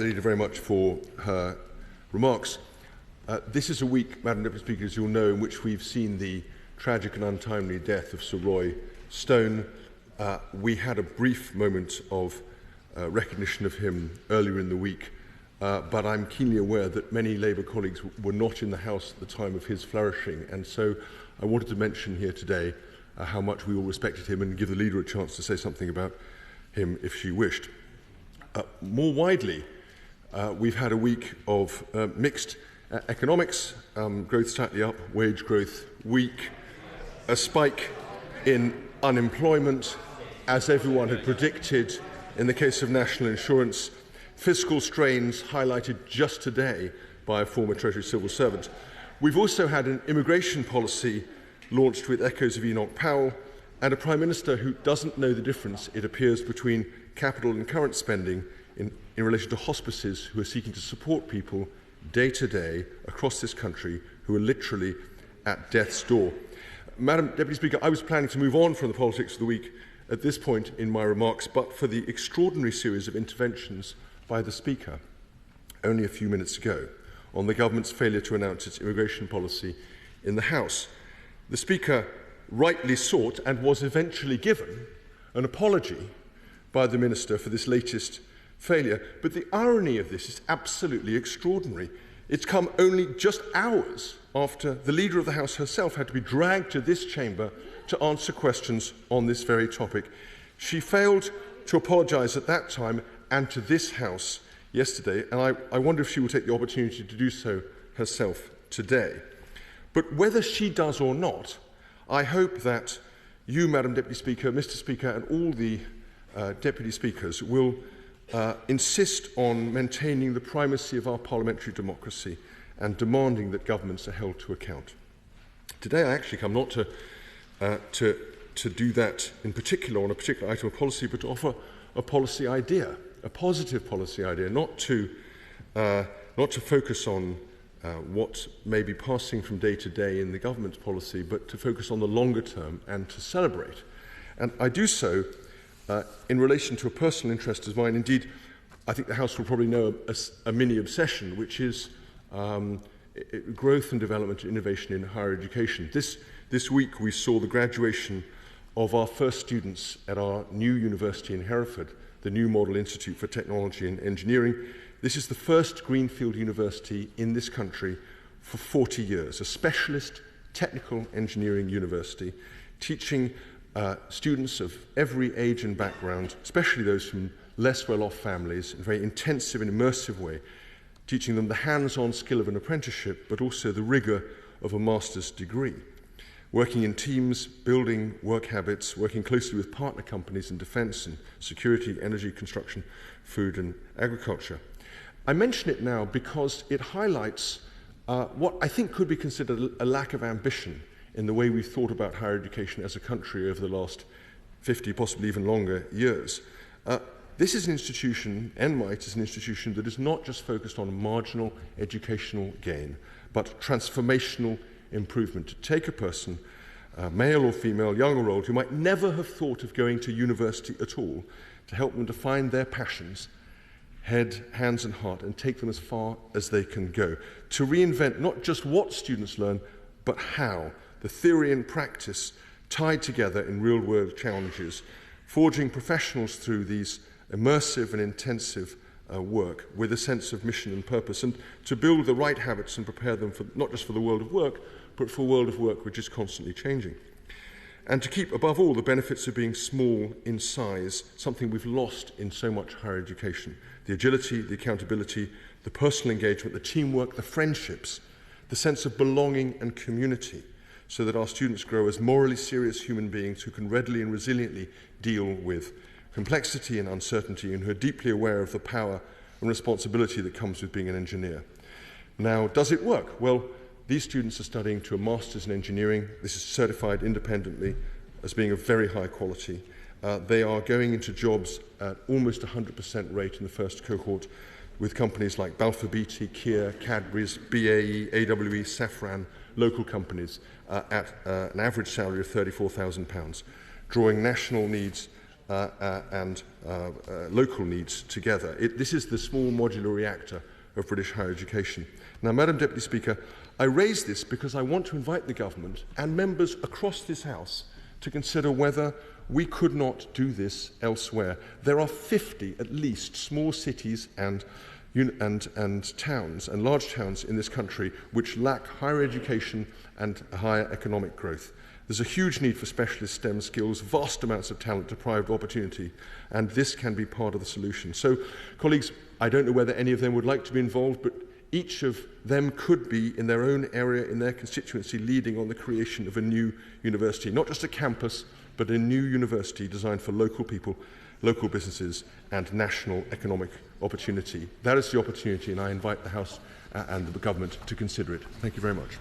Leader very much for her remarks. This is a week, Madam Deputy Speaker, as you'll know, in which we've seen the tragic and untimely death of Sir Roy Stone. We had a brief moment of recognition of him earlier in the week, but I'm keenly aware that many Labour colleagues were not in the House at the time of his flourishing, and so I wanted to mention here today how much we all respected him and give the Leader a chance to say something about him if she wished. More widely, we've had a week of mixed economics, growth slightly up, wage growth weak, a spike in unemployment, as everyone had predicted in the case of national insurance, fiscal strains highlighted just today by a former Treasury civil servant. We've also had an immigration policy launched with echoes of Enoch Powell and a Prime Minister who doesn't know the difference, it appears, between capital and current spending in relation to hospices who are seeking to support people day to day across this country who are literally at death's door. Madam Deputy Speaker, I was planning to move on from the politics of the week at this point in my remarks, but for the extraordinary series of interventions by the Speaker only a few minutes ago on the government's failure to announce its immigration policy in the House. The Speaker rightly sought and was eventually given an apology by the Minister for this latest failure. But the irony of this is absolutely extraordinary. It's come only just hours after the Leader of the House herself had to be dragged to this chamber to answer questions on this very topic. She failed to apologise at that time and to this House yesterday, and I wonder if she will take the opportunity to do so herself today. But whether she does or not, I hope that you, Madam Deputy Speaker, Mr. Speaker, and all the Deputy Speakers will insist on maintaining the primacy of our parliamentary democracy and demanding that governments are held to account. Today I actually come not to do that in particular on a particular item of policy, but to offer a policy idea, a positive policy idea, not to focus on what may be passing from day to day in the government's policy, but to focus on the longer term and to celebrate. And I do so in relation to a personal interest of mine. Indeed, I think the House will probably know a mini-obsession, which is growth and development and innovation in higher education. This week we saw the graduation of our first students at our new university in Hereford, the New Model Institute for Technology and Engineering. This is the first greenfield university in this country for 40 years, a specialist technical engineering university teaching students of every age and background, especially those from less well-off families, in a very intensive and immersive way, teaching them the hands-on skill of an apprenticeship, but also the rigour of a master's degree. Working in teams, building work habits, working closely with partner companies in defence and security, energy, construction, food and agriculture. I mention it now because it highlights what I think could be considered a lack of ambition in the way we've thought about higher education as a country over the last 50, possibly even longer years. This is an institution, NMITE is an institution that is not just focused on marginal educational gain, but transformational improvement. To take a person, male or female, young or old, who might never have thought of going to university at all, to help them to find their passions, head, hands and heart, and take them as far as they can go. To reinvent not just what students learn, but how. The theory and practice tied together in real-world challenges, forging professionals through these immersive and intensive work with a sense of mission and purpose, and to build the right habits and prepare them for not just for the world of work, but for a world of work which is constantly changing. And to keep, above all, the benefits of being small in size, something we've lost in so much higher education. The agility, the accountability, the personal engagement, the teamwork, the friendships, the sense of belonging and community, so that our students grow as morally serious human beings who can readily and resiliently deal with complexity and uncertainty, and who are deeply aware of the power and responsibility that comes with being an engineer. Now, does it work? Well, these students are studying to a master's in engineering. This is certified independently as being of very high quality. They are going into jobs at almost 100% rate in the first cohort with companies like Balfour Beatty, Kia, Cadbury's, BAE, AWE, Safran, local companies at an average salary of £34,000, drawing national needs and local needs together. This is the small modular reactor of British higher education. Now, Madam Deputy Speaker, I raise this because I want to invite the government and members across this House to consider whether we could not do this elsewhere. There are 50, at least, small cities and towns and large towns in this country which lack higher education and higher economic growth. There's a huge need for specialist STEM skills, vast amounts of talent deprived of opportunity, and this can be part of the solution. So, colleagues, I don't know whether any of them would like to be involved, but each of them could be, in their own area, in their constituency, leading on the creation of a new university, not just a campus, but a new university designed for local people, local businesses, and national economic opportunity. That is the opportunity, and I invite the House and the government to consider it. Thank you very much.